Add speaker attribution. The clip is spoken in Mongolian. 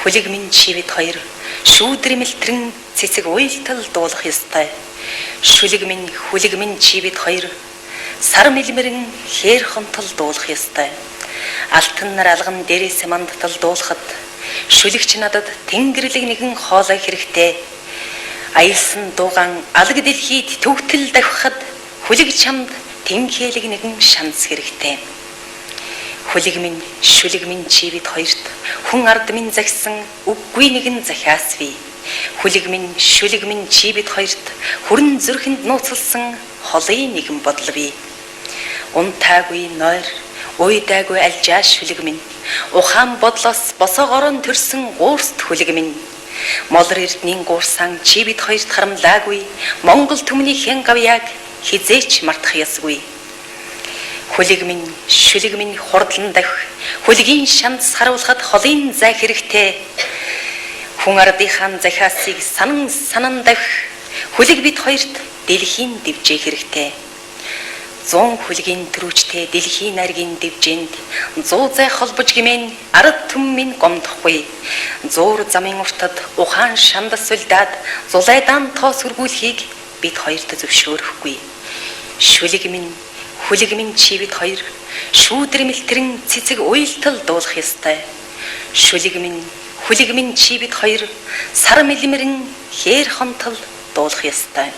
Speaker 1: Хүлэг минь чи бид хоёр шүүдрэ мэлтрэн цэцэг уйлтал дуулах ёстой. Хүлэг минь чи бид хоёр сар мэлмэрэн хээр хонтол дуулах ёстой. Алтан нар алган дээрээс мандтал дуулахад шүлэгч надад тэнгэрлэг нэгэн хоолой хэрэгтэй. Аялсан дууган алг дэлхийд төвтөл давхихад хүлэг чамд тэнхээлэг нэгэн шанс хэрэгтэй. Хүлэг минь чи бид хоёрт хүн ард минь загсан үггүй нэгэн захиас бий. Хүлэг минь чи бид хоёрт хүрэн зүрхэнд нууцлсан холын нэгэн бодол бий. Унтаагүй нойр, уйдаагүй алжааш хүлэг минь. Ухаан бодлоос босоогорон төрсөн гуурст хүлэг минь. Молор эрдний гуурсан чи бид хоёрт харамлаагүй. Монгол түмний хэн гавьяаг хизээч мартах ёсгүй. Хүлэг минь хурдлан давх, хүлгийн шанс харуулхад холын зай хэрэгтэй. Хүн ардынхаа захиасыг санан давх, хүлэг бид хоёрт дэлхийн дэвжээ хэрэгтэй. 100 хүлгийн төрүүчтэй дэлхийн наргийн дэвжээнд 100 зай холбож гимэн ард түм минь гомдохгүй. Зуур замын уртад ухаан шандас сүлдаад зулайдаан тоос үргүүлэхийг бид хоёрт зөвшөөрөхгүй. Хүлэг минь чи бид хоёр шүүдрэ мэлтрэн цэцэг уйлтал дуулах ёстой. Хүлэг минь чи бид хоёр сар мэлмэрэн хээр хонтол дуулах ёстой.